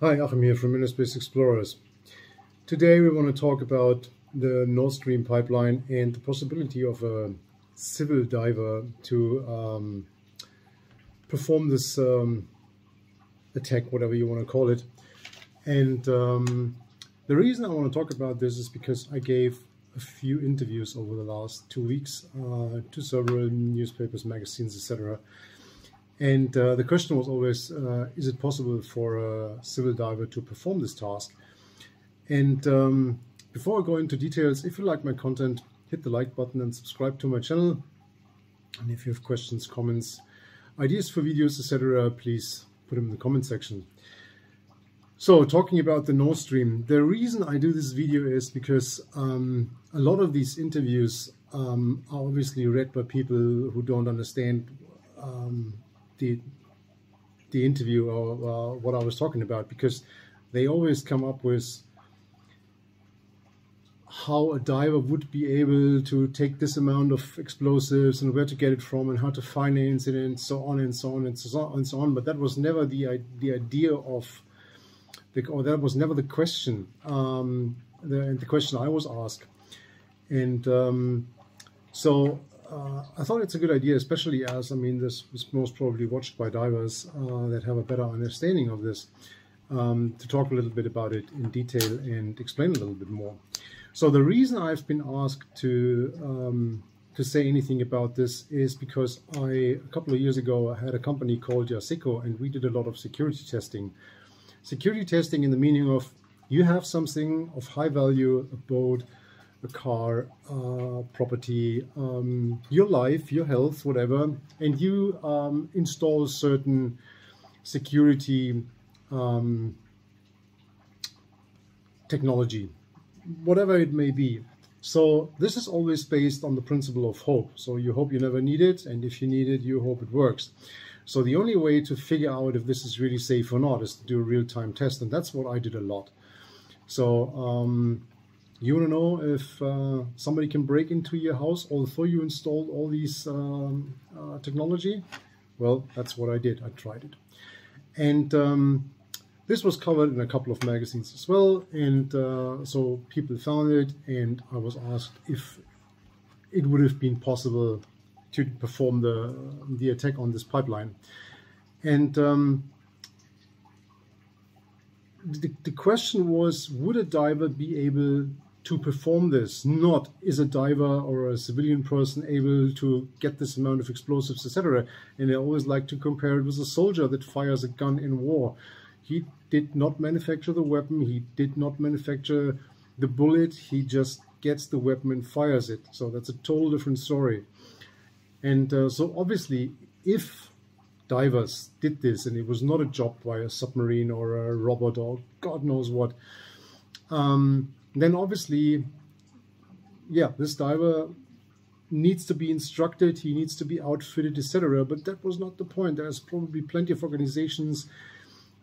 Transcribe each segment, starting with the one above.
Hi, Achim here from InnerSpace Explorers. Today we want to talk about the Nord Stream pipeline and the possibility of a civil diver to perform this attack, whatever you want to call it. And the reason I want to talk about this is because I gave a few interviews over the last 2 weeks to several newspapers, magazines, etc. And the question was always, is it possible for a civil diver to perform this task? And before I go into details, if you like my content, hit the like button and subscribe to my channel. And if you have questions, comments, ideas for videos, etc., please put them in the comment section. So talking about the Nord Stream, the reason I do this video is because a lot of these interviews are obviously read by people who don't understand the interview or what I was talking about, because they always come up with how a diver would be able to take this amount of explosives and where to get it from and how to finance it and so on and so on and so on and so on. But that was never the idea of, or that was never the question. The question I was asked, and so. I thought it's a good idea, especially as, I mean, this was most probably watched by divers that have a better understanding of this, to talk a little bit about it in detail and explain a little bit more. So the reason I've been asked to say anything about this is because a couple of years ago, I had a company called Yaseco, and we did a lot of security testing. Security testing in the meaning of you have something of high value, a boat, a car, property, your life, your health, whatever, and you install certain security technology, whatever it may be. So this is always based on the principle of hope. So you hope you never need it, and if you need it, you hope it works. So the only way to figure out if this is really safe or not is to do a real-time test, and that's what I did a lot. So you want to know if somebody can break into your house although you installed all these technology? Well, that's what I did. I tried it. And this was covered in a couple of magazines as well. And so people found it, and I was asked if it would have been possible to perform the attack on this pipeline. And the question was, would a diver be able to perform this? Not is a diver or a civilian person able to get this amount of explosives, etc. And I always like to compare it with a soldier that fires a gun in war. He did not manufacture the weapon, he did not manufacture the bullet, he just gets the weapon and fires it. So that's a total different story. And so obviously, if divers did this and it was not a job by a submarine or a robot or God knows what, then obviously, yeah, this diver needs to be instructed, he needs to be outfitted, etc. But that was not the point. There's probably plenty of organizations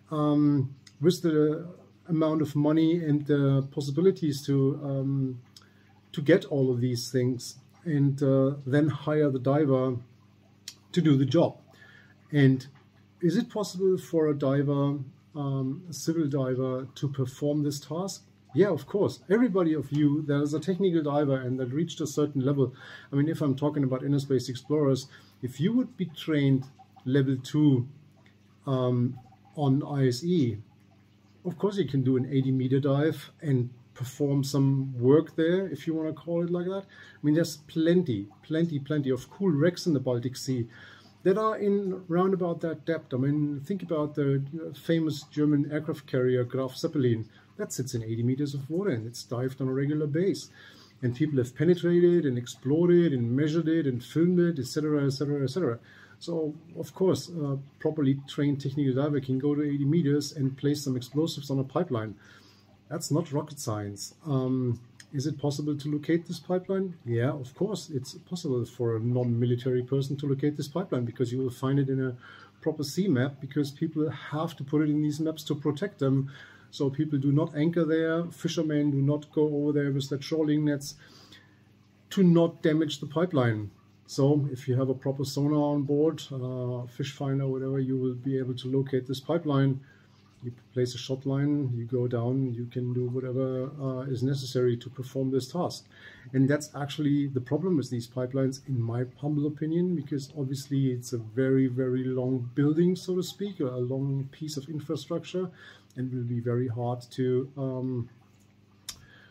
with the amount of money and the possibilities to get all of these things and then hire the diver to do the job. And is it possible for a diver, a civil diver, to perform this task? Yeah, of course. Everybody of you that is a technical diver and that reached a certain level. I mean, if I'm talking about InnerSpace Explorers, if you would be trained level 2 on ISE, of course you can do an 80-meter dive and perform some work there, if you want to call it like that. I mean, there's plenty of cool wrecks in the Baltic Sea that are in round about that depth. I mean, think about the famous German aircraft carrier Graf Zeppelin. That sits in 80 meters of water and it's dived on a regular base. And people have penetrated and explored it and measured it and filmed it, etc., etc., etc. So, of course, a properly trained technical diver can go to 80 meters and place some explosives on a pipeline. That's not rocket science. Is it possible to locate this pipeline? Yeah, of course, it's possible for a non-military person to locate this pipeline, because you will find it in a proper sea map, because people have to put it in these maps to protect them. So people do not anchor there, fishermen do not go over there with their trawling nets to not damage the pipeline. So if you have a proper sonar on board, fish finder, whatever, you will be able to locate this pipeline you place a shot line, you go down, you can do whatever is necessary to perform this task. And that's actually the problem with these pipelines, in my humble opinion, because obviously it's a very, very long building, so to speak, a long piece of infrastructure, and will be very hard to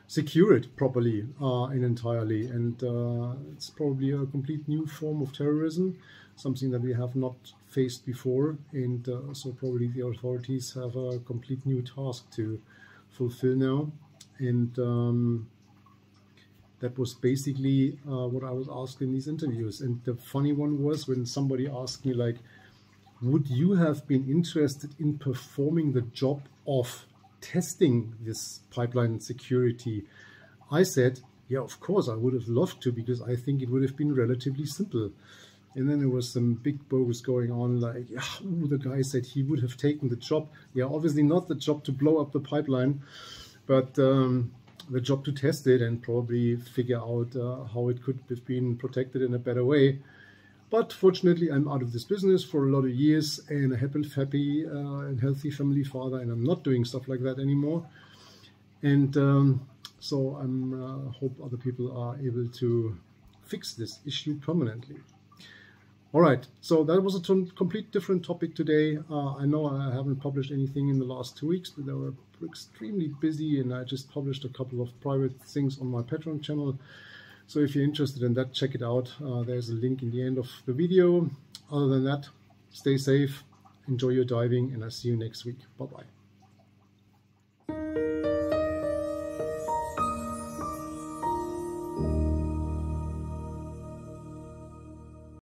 secure it properly and entirely. And it's probably a complete new form of terrorism, something that we have not faced before, and so probably the authorities have a complete new task to fulfill now. And that was basically what I was asked in these interviews. And the funny one was when somebody asked me, like, would you have been interested in performing the job of testing this pipeline security? I said, yeah, of course I would have loved to, because I think it would have been relatively simple. And then there was some big bogus going on, like, yeah, ooh, the guy said he would have taken the job. Yeah, obviously not the job to blow up the pipeline, but the job to test it and probably figure out how it could have been protected in a better way. But fortunately, I'm out of this business for a lot of years, and a happy and healthy family father, and I'm not doing stuff like that anymore. And so I hope other people are able to fix this issue permanently. All right, so that was a complete different topic today. I know I haven't published anything in the last 2 weeks, but they were extremely busy, and I just published a couple of private things on my Patreon channel. So if you're interested in that, check it out. There's a link in the end of the video. Other than that, stay safe, enjoy your diving, and I'll see you next week. Bye-bye.